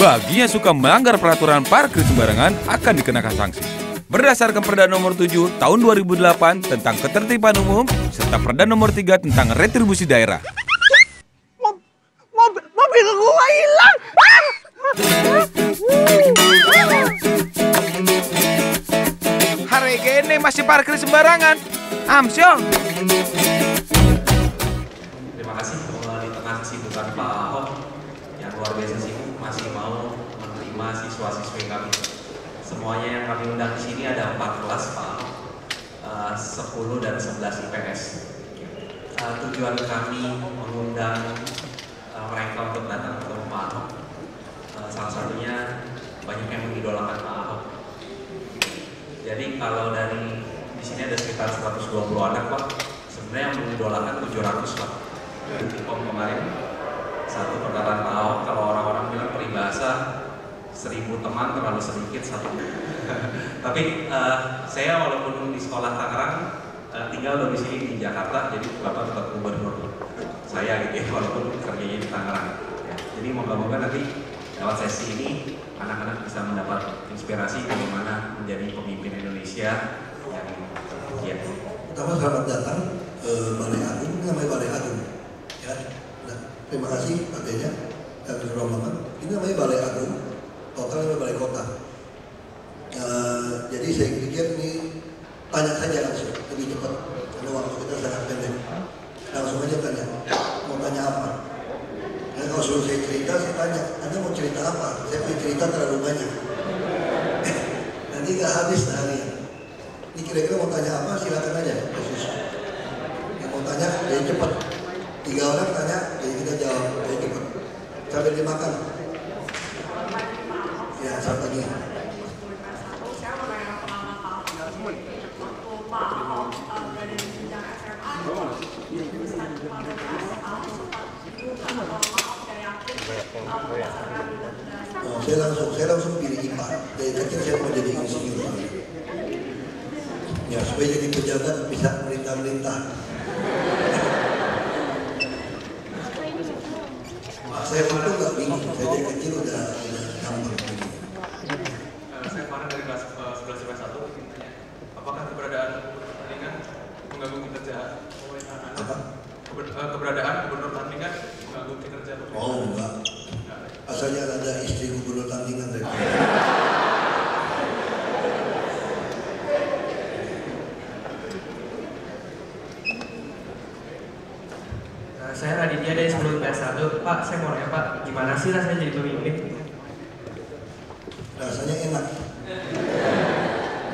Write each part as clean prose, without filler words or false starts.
Bagi yang suka melanggar peraturan parkir sembarangan akan dikenakan sanksi. Berdasarkan Perda Nomor 7 Tahun 2008 tentang Ketertiban Umum serta Perda Nomor 3 tentang Retribusi Daerah. Mobil gua hilang. Hari gini masih parkir sembarangan. Amsyong. Terima kasih di tengah kesibukan Pak Ahok yang luar biasa sibuk masih mau menerima siswa-siswi kami. Semuanya yang kami undang di sini ada 4 kelas Pak Ahok, 10 dan 11 IPS. Tujuan kami mengundang mereka untuk datang ketemu Pak Ahok, salah satunya banyak yang mengidolakan Pak Ahok. Jadi kalau dari di sini ada sekitar 120 anak Pak, sebenarnya yang mengidolakan 700 Pak. Di POM kemarin satu perkataan Pak Ahok, kalau orang-orang bilang peribahasa 1000 teman terlalu sedikit satu. Tapi saya walaupun di sekolah Tangerang tinggal domisili di Jakarta, jadi Bapak tetap gubernur saya gitu ya, walaupun kerjanya di Tangerang ya. Jadi moga-moga nanti lewat sesi ini anak-anak bisa mendapat inspirasi bagaimana menjadi pemimpin Indonesia yang ya. Pertama selamat datang ke Balai Agung, ini namanya Balai Agung ya. Nah, terima kasih Pak Denya dan rombongan. Ini namanya Balai Agung, total namanya Balai Kota. Jadi saya pikir ini tanya saja langsung, lebih cepat karena waktu kita sangat pendek. Langsung aja tanya, mau tanya apa? Dan kalau suruh saya cerita, saya tanya, Anda mau cerita apa? Saya punya cerita terlalu banyak. Nanti nggak habis hari. Ini kira-kira mau tanya apa? Silakan aja. Yang mau tanya, jadi cepat. 3 orang tanya, jadi kita jawab, jadi cepat. Sambil dimakan. Ya, selamat pagi. Saya langsung pilih IPA. Dari kecil saya mau jadi insinyur. Ya, supaya jadi pejabat bisa melintah-melintah. Saya itu nggak bingung. Saya dari kecil udah gampang begini. Saya kemarin dari kelas 11 IPS 1. Apakah keberadaan tandingan mengganggu kinerja? Apa? Keberadaan gubernur tandingan mengganggu kinerja? Oh enggak. Asalnya ada istri gubernur tandingan dari Saya Raditya dari 10 IPS 1. Pak, saya mau nanya Pak, gimana sih rasanya jadi pemimpin? rasanya enak,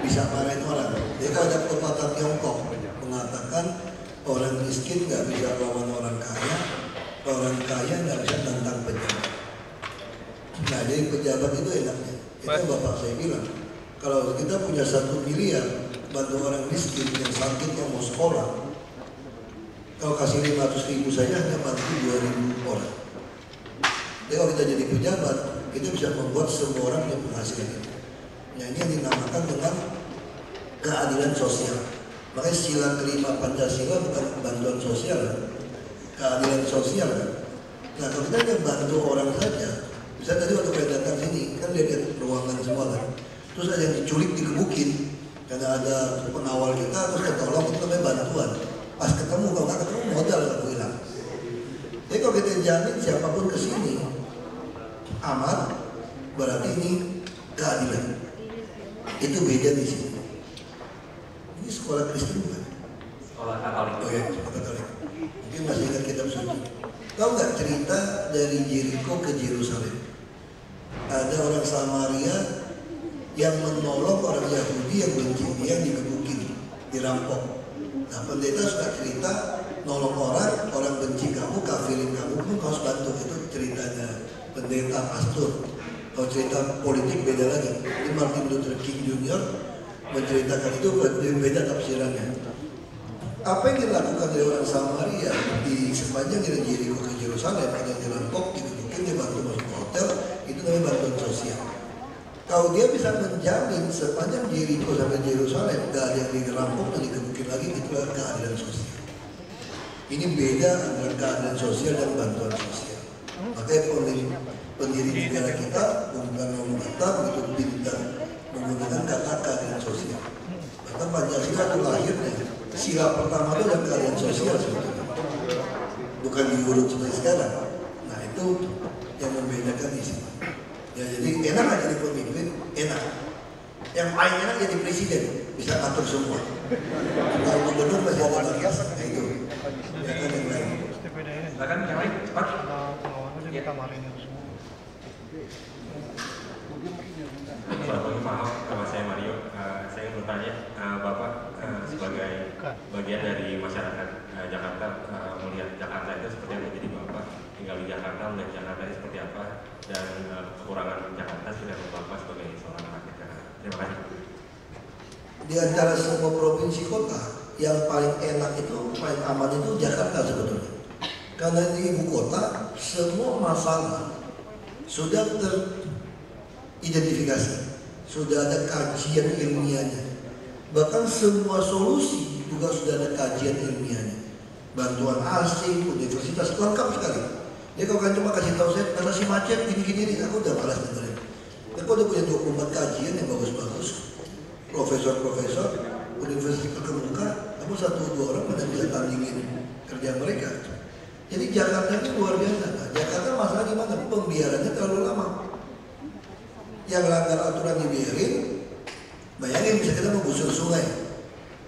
bisa marahin orang. Jadi kalau ada pepatah Tiongkok mengatakan orang miskin nggak bisa lawan orang kaya nggak bisa tantang pejabat. Nah, jadi pejabat itu enaknya. Itu bapak saya bilang, kalau kita punya 1 miliar bantu orang miskin yang sakit yang mau sekolah, kalau kasih 500.000 saja hanya bantu 2.000 orang. Jadi kalau kita jadi pejabat, kita bisa membuat semua orang yang penghasilan itu. Nah, ini yang dinamakan dengan keadilan sosial. Makanya sila kelima Pancasila bukan bantuan sosial, keadilan sosial. Nah, kalau kita hanya bantu orang saja, misalnya tadi waktu saya datang sini, kan lihat ruangan semua kan, terus ada yang diculik dikebukin, karena ada pengawal kita, terus ketolong, itu namanya bantuan. Pas ketemu, kalau nggak ketemu modal aku hilang. Jadi kalau kita jamin siapapun kesini aman, berarti ini keadilan. Itu beda di sini. Ini sekolah Kristen bukan? Sekolah Katolik. Oh ya, sekolah Katolik. Mungkin masih ingat kitab suci. Tahu nggak cerita dari Jericho ke Yerusalem? Ada orang Samaria yang menolong orang Yahudi yang benci dia, yang dikebukin, dirampok. Nah, pendeta suka cerita nolong orang benci kamu, kafirin kamu, kamu harus bantu. Itu ceritanya pendeta, pastor. Kalau cerita politik beda lagi. Ini Martin Luther King Jr. menceritakan itu beda tafsirannya. Apa yang dilakukan oleh orang Samaria di sepanjang dari Jericho ke Yerusalem, ada yang dirampok, dikebukin, dia bantu masuk hotel, itu namanya bantuan sosial. Kalau dia bisa menjamin sepanjang Jericho sampai Yerusalem gak ada yang dirampok dan dikebukin lagi, itulah keadilan sosial. Ini beda antara keadilan sosial dan bantuan sosial. Makanya pendiri negara kita, Bung Karno Hatta, begitu pintar menggunakan kata keadilan sosial. Karena Pancasila itu lahirnya, sila pertama itu adalah keadilan sosial sebetulnya, bukan diurut seperti sekarang. Nah itu yang membedakan di sini. Ya jadi enak aja jadi pemimpin, enak. Yang paling enak jadi presiden, bisa atur semua. Kalau gubernur masih ada batas, nah itu. Ya kan yang lain. Silakan yang lain cepat. Ya. Assalamualaikum Pak Ahok, nama saya Mario. Saya ingin bertanya, Bapak sebagai bagian dari masyarakat Jakarta melihat Jakarta itu seperti apa? Jadi Bapak tinggal di Jakarta, melihat Jakarta itu seperti apa, dan kekurangan Jakarta seperti apa Bapak sebagai seorang rakyat Jakarta. Terima kasih. Di antara semua provinsi kota, yang paling enak itu, paling aman itu Jakarta sebetulnya. Karena di ibu kota, semua masalah sudah teridentifikasi, sudah ada kajian ilmiahnya. Bahkan semua solusi juga sudah ada kajian ilmiahnya. Bantuan asing, universitas, lengkap sekali. Jadi kalau kan cuma kasih tahu saya, atasi macet, gini-gini, aku udah malas dengerin. Aku udah punya 24 kajian yang bagus-bagus. Profesor-profesor, universitas terkemuka, namun 1-2 orang pada bisa tandingin kerja mereka. Jadi Jakarta itu luar biasa. Nah, Jakarta masalah di mana? Pembiarannya terlalu lama. Yang langgar aturan dibiarin, bayangin bisa kita menggusur sungai.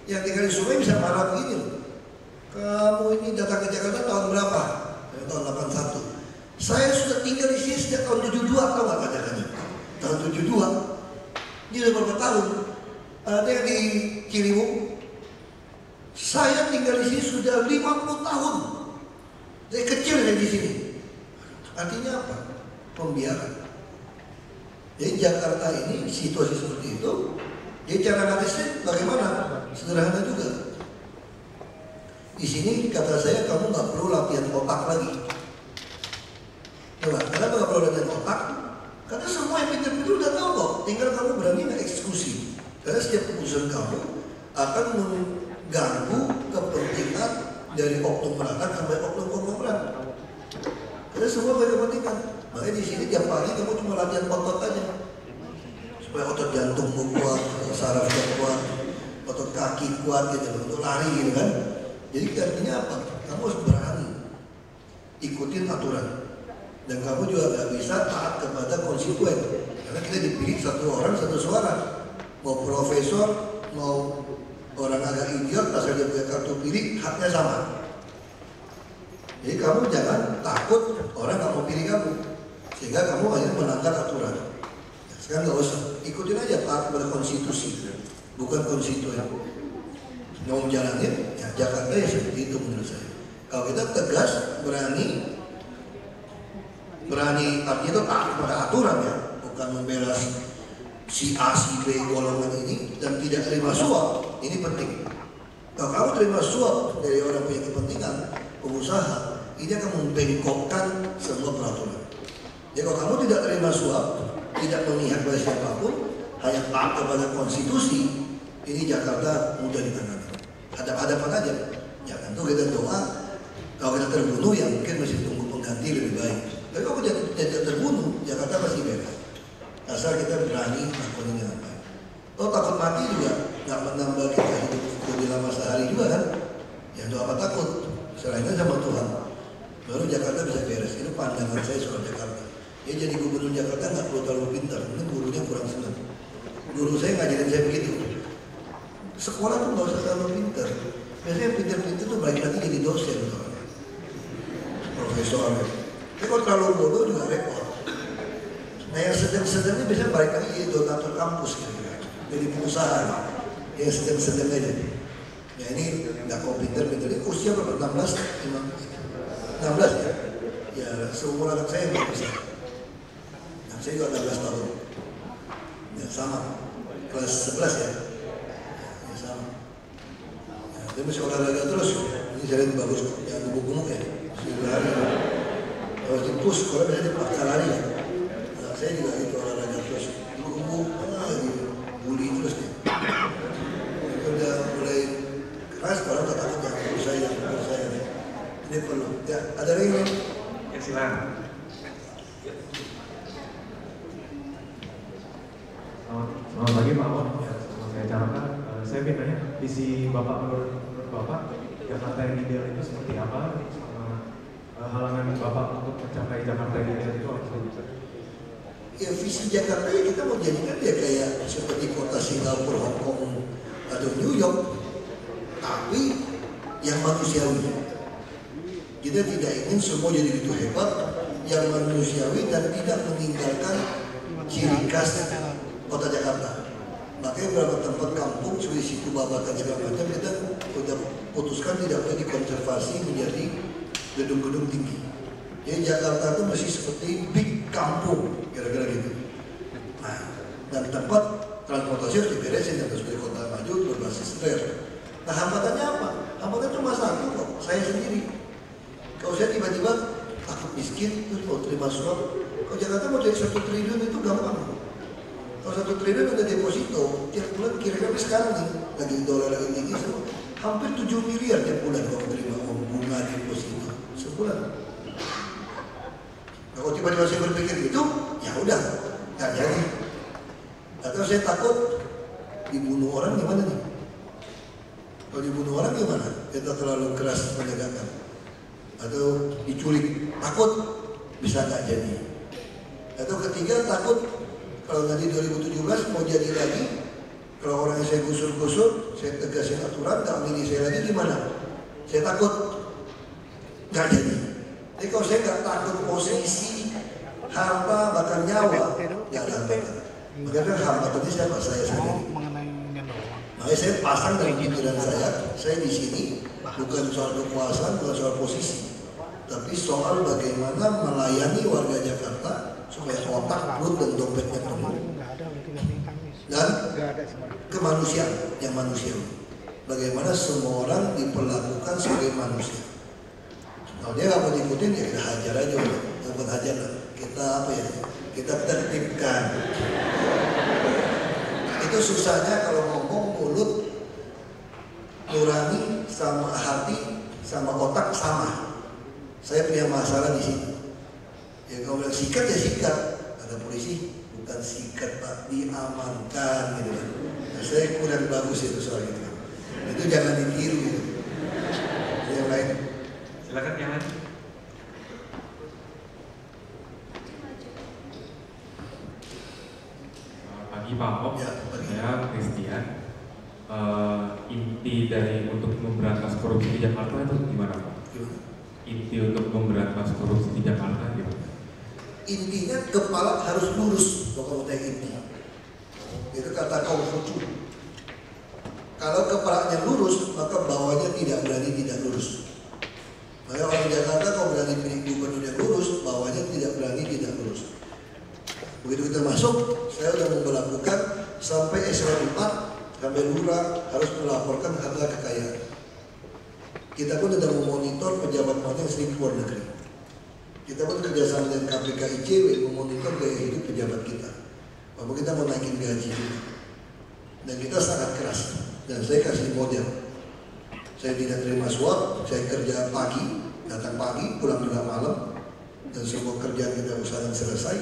Yang tinggal di sungai bisa marah begini loh. Kamu ini datang ke Jakarta tahun berapa? Tahun 81. Saya sudah tinggal di sini sejak tahun 72, tahu nggak katakannya? Tahun 72. Ini sudah berapa tahun? Ada yang di Ciliwung. Saya tinggal di sini sudah 50 tahun. Saya kecil saya di sini. Artinya apa? Pembiaran. Jadi Jakarta ini situasi seperti itu. Jadi cara analisnya bagaimana? Sederhana juga. Di sini kata saya kamu nggak perlu latihan otak lagi. Coba, kenapa nggak perlu latihan otak? Karena semua yang pintar-pintar udah tahu kok. Tinggal kamu berani mengeksekusi. Karena setiap keputusan kamu akan mengganggu kepentingan dari oknum rakyat sampai oknum konglomerat. Karena semua berkepentingan. Makanya di sini tiap pagi kamu cuma latihan otot aja, supaya otot jantungmu kuat, sarafnya kuat, otot kaki kuat gitu, untuk lari gitu kan. Jadi artinya apa? Kamu harus berani ikutin aturan, dan kamu juga nggak bisa taat kepada konstituen, karena kita dipilih satu orang satu suara. Mau profesor, mau orang agak idiot, asal dia punya kartu pilih, haknya sama. Jadi kamu jangan takut orang nggak mau pilih kamu, sehingga kamu akhirnya melanggar aturan. Sekarang nggak usah, ikutin aja taat kepada konstitusi, bukan konstituen. Mau jalanin, ya Jakarta ya seperti itu menurut saya. Kalau kita tegas, berani artinya itu taat kepada aturan ya, bukan membela si A, si B golongan ini dan tidak terima suap. Ini penting. Kalau kamu terima suap dari orang punya kepentingan, pengusaha, ini akan membengkokkan semua peraturan. Jadi kalau kamu tidak terima suap, tidak memihak pada siapapun, hanya taat kepada konstitusi, ini Jakarta mudah ditangani. Hadap-hadapan aja. Ya tentu kita doa, kalau kita terbunuh ya mungkin masih tunggu pengganti lebih baik. Tapi kalau tidak terbunuh, Jakarta pasti beres. Asal kita berani melakukan dengan baik. Kalau takut mati juga nggak menambah kita hidup lebih lama sehari juga kan? Ya untuk apa takut? Selainnya sama Tuhan. Baru Jakarta bisa beres. Ini pandangan saya soal Jakarta. Ya jadi gubernur Jakarta nggak perlu terlalu pintar. Ini gurunya kurang senang. Guru saya ngajarin saya begitu. Sekolah tuh nggak usah terlalu pintar. Biasanya yang pintar-pintar tuh balik lagi jadi dosen, profesor. Tapi kalau terlalu bodoh juga repot. Nah yang sedang-sedangnya biasanya balik lagi jadi donatur kampus gitu. Jadi pengusaha yang sedang-sedang aja. Ya ini nggak kau pintar-pintar. Ini usia berapa? 16 ya? Ya seumur anak saya nggak bisa. Anak saya juga 16 tahun. Ya sama. Kelas 11 ya? Ya sama. Ya, dia masih olahraga terus. Ini saya lihat bagus kok. Yang gemuk-gemuk ya. Masih lari. Kalau di push, kalau bisa dipaksa lari ya. Anak saya juga gitu olahraga terus. Gemuk-gemuk. Bully terus nih. Udah mulai keras, kalau tak takut yang perlu saya. Ini perlu. Ya, ada lagi nih? Ya silakan. Selamat pagi Pak Wong. Sama saya Caraka. Saya ingin tanya, visi Bapak menurut Bapak Jakarta yang ideal itu seperti apa? Sama halangan Bapak untuk mencapai Jakarta yang ideal itu apa saja? Ya visi Jakarta ya kita mau jadikan dia kayak seperti kota Singapura, Hong Kong atau New York, tapi yang manusiawi. Kita tidak ingin semua jadi begitu hebat, yang manusiawi dan tidak meninggalkan ciri khas kota Jakarta. Makanya beberapa tempat kampung seperti situ Babakan segala macam kita sudah putuskan tidak boleh dikonservasi menjadi gedung-gedung tinggi. Jadi Jakarta itu masih seperti big kampung, kira-kira gitu. Nah, dan tempat transportasi harus diberesin, harus seperti kota maju berbasis rel. Nah, hambatannya apa? Hambatannya cuma satu kok, saya sendiri. Kalau saya tiba-tiba takut miskin, terus mau terima suap, kalau Jakarta mau jadi 1 triliun itu gampang. Kalau 1 triliun ada deposito, tiap bulan kira-kira sekarang nih, lagi dolar lagi tinggi, hampir 7 miliar tiap bulan kalau menerima bunga deposito sebulan. Kalau tiba-tiba saya berpikir gitu, ya udah, nggak jadi. Atau saya takut dibunuh orang gimana nih? Kalau dibunuh orang gimana? Kita terlalu keras menegakkan. Atau diculik, takut bisa nggak jadi. Atau ketiga takut kalau nanti 2017 mau jadi lagi, kalau orang yang saya gusur-gusur, saya tegasin aturan, nggak milih saya lagi gimana? Saya takut nggak jadi. Jadi kalau saya nggak takut posisi, harta, bahkan nyawa, nggak ada hambatan. Makanya hambatannya siapa? Saya sendiri. Makanya saya pasang dalam pikiran saya di sini bukan soal kekuasaan, bukan soal posisi, tapi soal bagaimana melayani warga Jakarta supaya otak, perut, dan dompetnya penuh. Dan kemanusiaan yang manusiawi. Bagaimana semua orang diperlakukan sebagai manusia. Kalau dia nggak mau diikutin ya kita hajar aja, bukan hajar lah. Kita apa ya? Kita tertibkan. Itu susahnya kalau ngomong mulut, nurani sama hati sama otak sama. Saya punya masalah di sini. Ya kalau bilang sikat ya sikat. Ada polisi bukan sikat Pak, diamankan gitu kan. Nah, saya kurang bagus itu soal itu. Itu jangan ditiru gitu. Yang lain. Silakan yang lain. Pagi Pak Om, Ya, saya Christian. Inti dari untuk memberantas korupsi di Jakarta itu gimana Pak? Inti untuk memberantas korupsi di Jakarta gimana? Intinya kepala harus lurus, pokoknya inti. Itu kata Konghucu. Kalau kepalanya lurus, maka bawahnya tidak berani tidak lurus. Maka orang Jakarta kalau berani pilih gubernur yang lurus, bawahnya tidak berani tidak lurus. Begitu kita masuk, saya sudah memperlakukan sampai eselon 4 sampai lurah harus melaporkan harta kekayaan. Kita pun sudah memonitor pejabat yang sering keluar negeri. Kita pun kerjasama dengan KPK ICW memonitor gaya hidup pejabat kita. Bahwa kita mau naikin gaji kita. Dan kita sangat keras. Dan saya kasih model. Saya tidak terima suap, saya kerja pagi, datang pagi, pulang juga malam. Dan semua kerjaan kita usahakan selesai.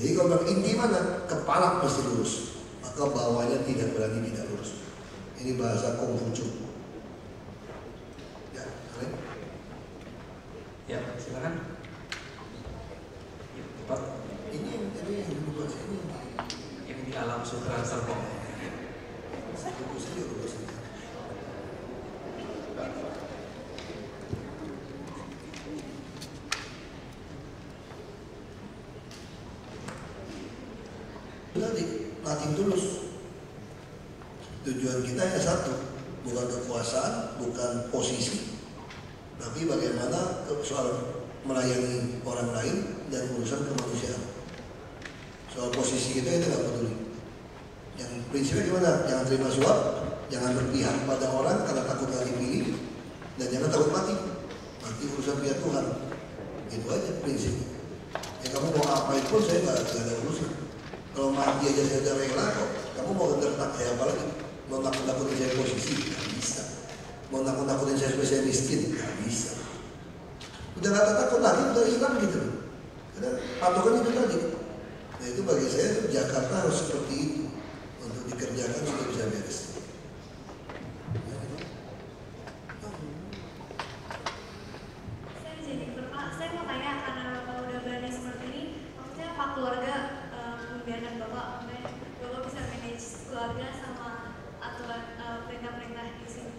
Jadi kalau inti mana? Kepala pasti lurus. Maka bawahnya tidak berani tidak lurus. Ini bahasa Konghucu. Ya, kalian? Ya, silakan. Ya, cepat. Ini yang lupa ini. Yang di alam sutra Serpong. Tadi nothing tulus. Tujuan kita hanya satu, bukan kekuasaan, bukan posisi, tapi bagaimana soal melayani orang lain dan urusan kemanusiaan. Soal posisi kita itu nggak peduli. Yang prinsipnya gimana? Jangan terima suap, jangan berpihak pada orang karena takut nggak dipilih, dan jangan takut mati. Mati urusan pihak Tuhan. Itu aja prinsipnya. Ya kamu mau apain pun saya nggak ada urusan. Kalau mati aja saya udah rela kok. Kamu mau gertak saya apa lagi? Mau nakut-nakutin saya posisi? Gak bisa. Mau nakut-nakutin saya supaya saya miskin? Gak bisa. Udah gak takut lagi, udah hilang gitu loh. Karena patokan itu tadi. Nah itu bagi saya Jakarta harus seperti itu untuk dikerjakan supaya bisa beres. Saya mau tanya karena Bapak udah berani seperti ini, maksudnya apa keluarga membiarkan Bapak bisa manage keluarga sama aturan perintah-perintah di sini?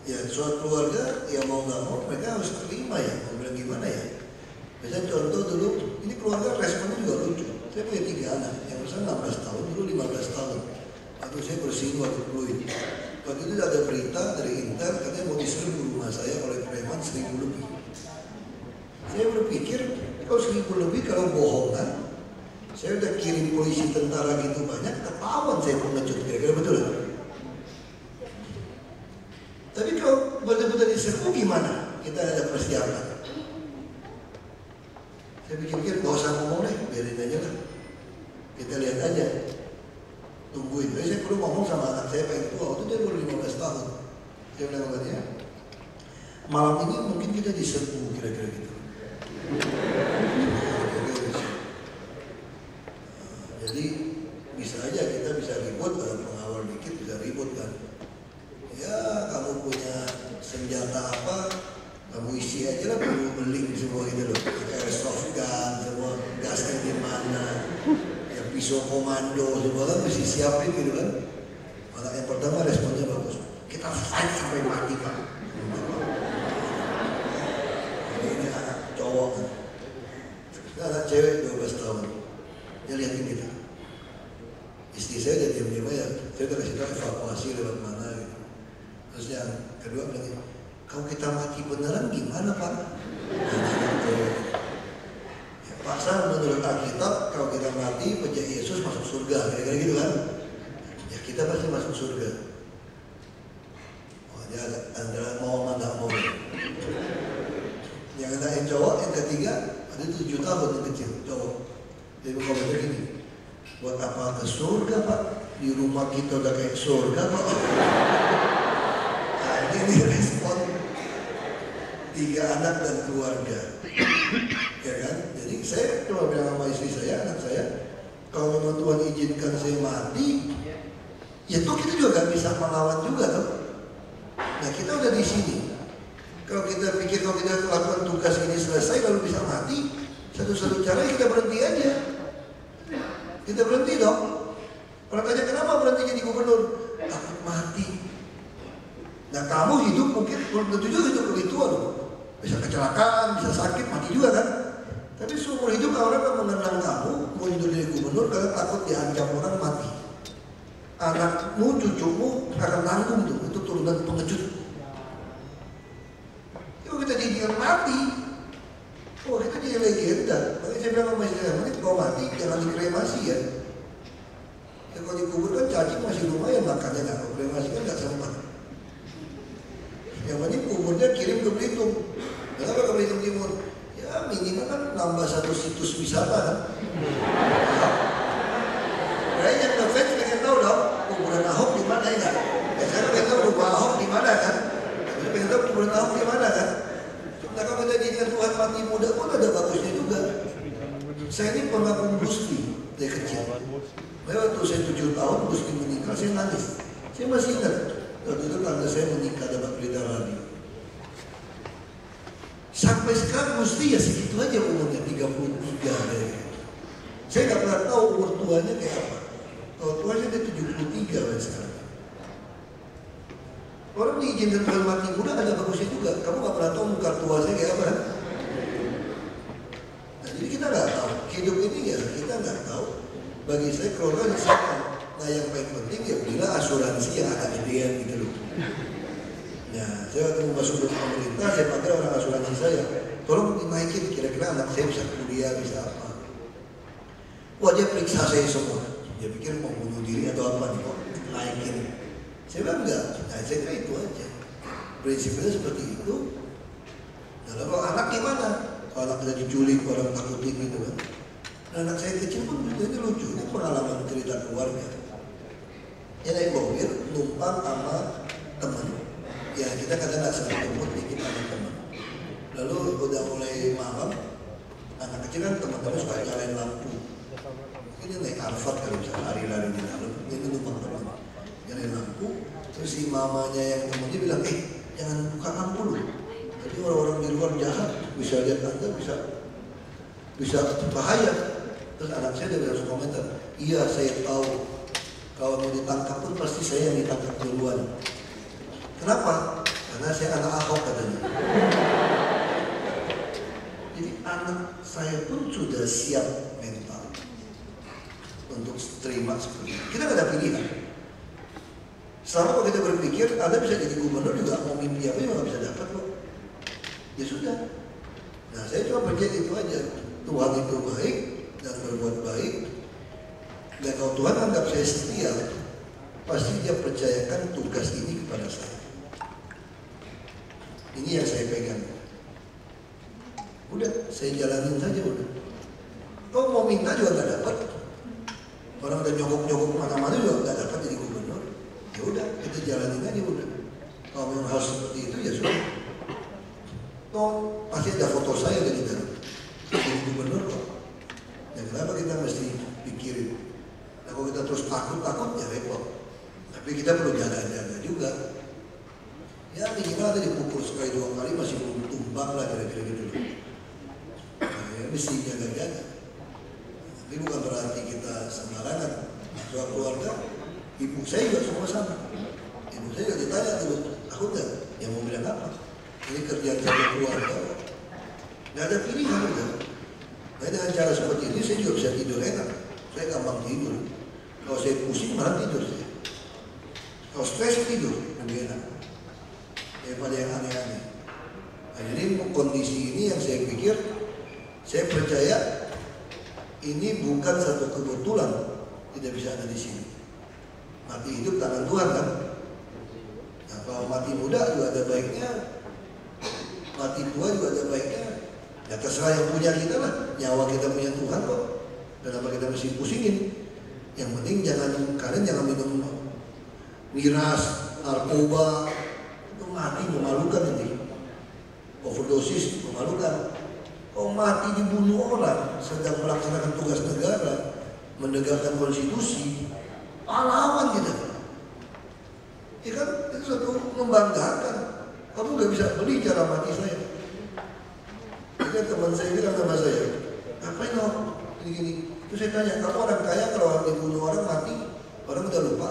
Ya soal keluarga ya mau nggak mau mereka harus terima ya, mau bilang gimana ya. Misalnya contoh dulu, ini keluarga responnya juga lucu. Saya punya 3 anak, yang besar 16 tahun, dulu 15 tahun. Waktu saya bersinggung waktu Pluit. Waktu itu ada berita dari Intel, katanya mau diserbu rumah saya oleh preman 1000 lebih. Saya berpikir, kalau 1000 lebih kalau bohongan, saya udah kirim polisi tentara gitu banyak, ketahuan saya pengecut, kira-kira betul ya? Tapi kalau betul-betul diserbu gimana? Kita ada persiapan. Saya pikir gak usah ngomong deh, biarin aja lah. Kita lihat aja, tungguin. Tapi saya perlu ngomong sama anak saya paling tua, waktu dia baru 15 tahun. Saya bilang sama dia, malam ini mungkin kita diserbu, kira-kira gitu. Jadi bisa aja kita bisa ribut, kalau pengawal dikit bisa ribut kan. Ya kamu punya senjata apa, kamu isi aja lah, perlu beling semua gitu loh. Airsoft gun, semua gasnya di mana, ya pisau komando semua kan mesti siapin gitu kan. Anak yang pertama responnya bagus, kita fight sampai mati pak. Ini anak cowok kan, anak cewek 12 tahun, dia liatin kita. Istri saya udah diam-diam aja, saya udah kasih tahu evakuasi lewat mana gitu. Terus yang kedua bilang, kalau kita mati beneran gimana pak? Ya, pasal menurut Alkitab kalau kita mati pejah Yesus masuk surga, kira-kira gitu kan? Ya kita pasti masuk surga. Oh dia antara mau sama nggak mau. Yang anak yang cowok yang ketiga ada 7 tahun yang kecil cowok. Dia berkomentar gini, buat apa ke surga pak? Di rumah kita udah kayak surga pak. Nah ini respon 3 anak dan keluarga, ya kan? Jadi saya cuma bilang sama istri saya, anak saya, kalau memang Tuhan izinkan saya mati, ya toh kita juga gak bisa melawan juga toh. Nah kita udah di sini. Kalau kita pikir kalau kita lakukan tugas ini selesai lalu bisa mati, satu-satu cara kita berhenti aja. Kita berhenti dong. Orang tanya kenapa berhenti jadi gubernur? Takut mati. Nah kamu hidup mungkin belum tentu juga hidup lebih tua loh. Bisa kecelakaan, bisa sakit, mati juga kan. Tapi seumur hidup orang akan mengenang kamu mau hidup jadi gubernur karena takut diancam orang mati. Anakmu, cucumu akan nanggung tuh, itu turunan pengecut. Kalau kita didikan mati, oh kita jadi legenda. Makanya saya bilang sama istri saya, mungkin kalau mati jangan dikremasi ya. Ya kalau dikubur kan cacing masih lumayan makannya, nggak kalau kremasi kan nggak sempat. Yang penting kuburnya kirim ke Belitung. Kenapa ke Belitung Timur? Ya minimal kan nambah 1 situs wisata kan. Kayaknya ngefans pengen tahu dong kuburan Ahok di mana ya kan? Saya pengen tahu rumah Ahok di mana kan? Saya pengen tahu kuburan Ahok di mana kan? Nah kalau kita jadikan Tuhan mati muda pun ada bagusnya juga. Saya ini pengagum Gusti dari kecil. Waktu saya 7 tahun Gusti meninggal, saya nangis. Saya masih ingat. Waktu itu tangga saya menikah dapat berita radio. Sampai sekarang Gusti ya segitu aja umurnya 33. Saya nggak pernah tahu umur tuanya kayak apa. Kalau tuanya dia 73 kan sekarang. Orang diizinkan Tuhan mati muda ada bagusnya juga. Kamu nggak pernah tahu muka tua saya kayak apa. Nah jadi kita nggak tahu. Hidup ini ya kita nggak tahu. Bagi saya keluarga disana. Nah yang paling penting ya bila asuransi yang agak gedean gitu loh. Nah saya waktu masuk ke pemerintah saya panggil orang asuransi saya, tolong dinaikin kira-kira anak saya bisa kuliah bisa apa. Wah dia periksa saya semua, dia pikir mau bunuh diri atau apa nih kok naikin. Saya bilang enggak, nah saya kira itu aja. Prinsipnya seperti itu. Nah lalu anak gimana? Kalau anak kita diculik orang takutin gitu kan. Nah, anak saya kecil pun itu lucu, ini pengalaman cerita keluarga. Dia naik mobil, numpang sama teman. Ya kita kadang nggak sempat jemput dikit sama teman. Lalu udah mulai malam, anak kecil kan teman-teman suka nyalain lampu. Ini naik Harvard kalau bisa lari-lari di dalam, ini numpang teman, nyalain lampu, terus si mamanya yang temennya bilang, jangan buka lampu loh. Jadi orang-orang di luar jahat bisa lihat Anda, bisa bahaya. Terus anak saya dia langsung komentar, iya saya tahu, kalau mau ditangkap pun pasti saya yang ditangkap duluan. Kenapa? Karena saya anak Ahok katanya. Jadi anak saya pun sudah siap mental untuk terima seperti itu. Kita nggak ada pilihan. Selama kalau kita berpikir, Anda bisa jadi gubernur juga, mau mimpi apa juga nggak bisa dapat kok. Ya sudah. Nah saya cuma percaya itu aja. Tuhan itu baik dan berbuat baik. Dan kalau Tuhan anggap saya setia, pasti Dia percayakan tugas ini kepada saya. Ini yang saya pegang. Udah, saya jalanin saja udah. Kalau mau minta juga nggak dapat. Orang udah nyogok-nyogok kemana-mana juga nggak dapat jadi gubernur. Ya udah, kita jalanin aja udah. Kalau memang harus seperti itu ya sudah. Toh pasti ada foto saya dari dalam jadi gubernur kok. Ya kenapa kita mesti pikirin? Nah kalau kita terus takut ya repot. Tapi kita perlu jaga-jaga juga. Ya minimal tadi dipukul sekali 2 kali masih belum tumbang lah kira-kira gitu. Nah, ya mesti jaga-jaga. Tapi bukan berarti kita sembarangan. Soal keluarga, ibu saya juga semua sama. Ibu saya juga ditanya dulu, aku enggak, yang mau bilang apa? Ini kerjaan saya keluarga. Nggak ada pilihan udah. Nah dengan cara seperti ini saya juga bisa tidur enak. Saya gampang tidur. Kalau saya pusing malah tidur saya. Kalau stres tidur lebih enak daripada yang aneh-aneh. Nah, jadi kondisi ini yang saya pikir, saya percaya ini bukan satu kebetulan tidak bisa ada di sini. Mati hidup tangan Tuhan kan. Nah kalau mati muda juga ada baiknya, mati tua juga ada baiknya. Ya terserah yang punya kita lah. Nyawa kita punya Tuhan kok. Kenapa kita mesti pusingin? Yang penting kalian jangan minum miras, narkoba. Itu mati memalukan nanti. Overdosis memalukan. Kalau mati dibunuh orang sedang melaksanakan tugas negara, menegakkan konstitusi, pahlawan kita. Ya kan itu satu membanggakan. Kamu nggak bisa beli cara mati saya. Jadi teman saya bilang sama saya, ngapain lo gini-gini? Terus saya tanya, kamu orang kaya kalau orang dibunuh orang mati, orang udah lupa.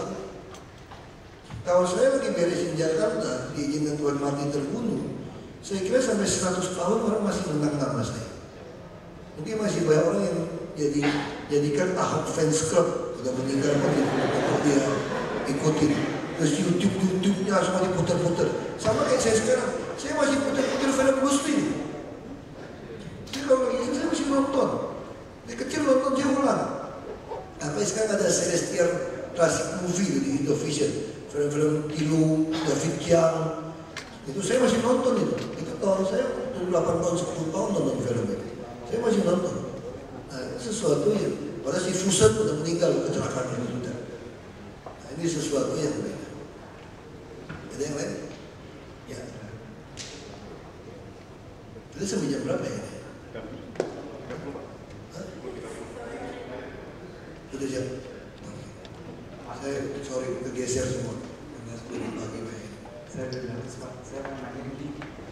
Kalau saya lagi beresin Jakarta, diizinkan Tuhan mati terbunuh, saya kira sampai 100 tahun orang masih menang nama saya. Mungkin masih banyak orang yang jadikan Ahok fans club, udah meninggal mati, dia ikutin. Terus YouTube-nya semua diputar-putar. Sama kayak saya sekarang, saya masih putar-putar film Gus Dur. Jadi kalau gitu saya masih nonton. Dari kecil nonton saya ulang. Sampai sekarang ada Celestial Classic Movie di Indovision. Film-film Tilu, David Chiang. Itu saya masih nonton itu. Itu tahun saya 8 tahun 10 tahun nonton film itu. Saya masih nonton. Nah itu sesuatu yang padahal si Fusen udah meninggal kecelakaan itu sudah. Nah ini sesuatu yang beda. Ada yang lain? Ya. Jadi sampai jam berapa ya? Sudah jam. Saya sorry kegeser semua. Karena 10 pagi Pak. Saya bilang Pak, saya akan nanya nanti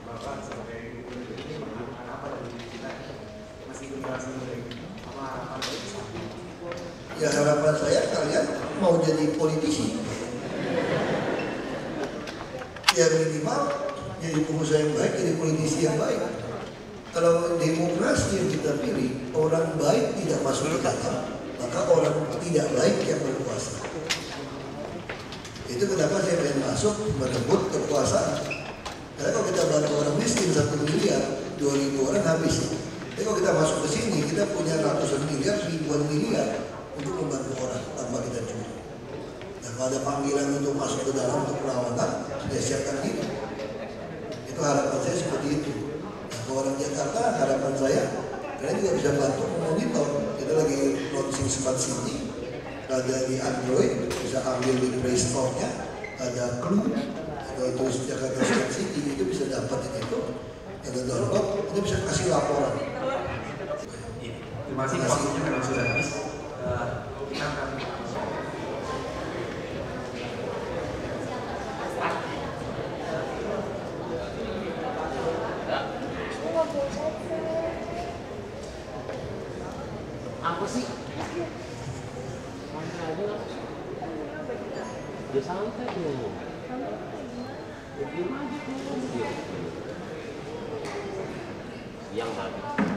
Bapak sebagai gubernur ini mengharapkan apa dari kita masih generasi muda ini? Apa harapan dari sana? Ya harapan saya kalian mau jadi politisi. Ya minimal jadi pengusaha yang baik, jadi politisi yang baik. Kalau demokrasi yang kita pilih, orang baik tidak masuk ke dalam, maka orang tidak baik yang berkuasa. Itu kenapa saya ingin masuk merebut kekuasaan. Karena kalau kita bantu orang miskin 1 miliar, 2.000 orang habis. Tapi kalau kita masuk ke sini, kita punya ratusan miliar, ribuan miliar untuk membantu orang tanpa kita curi. Dan kalau ada panggilan untuk masuk ke dalam untuk perlawanan, ya siapkan diri. Itu harapan saya seperti itu. Nah, kalau orang Jakarta, harapan saya, kalian juga bisa bantu memonitor. Kita lagi launching Smart City. Ada di Android, bisa ambil di Play Store-nya, ada Clue, ada tulis Jakarta Smart City, itu bisa dapatin itu, ada download, itu bisa kasih laporan. Terima kasih, waktunya memang sudah habis. Kita akan apa sih? Santai aja lah. Ya santai dong. Ya diem aja tuh. Siang tadi.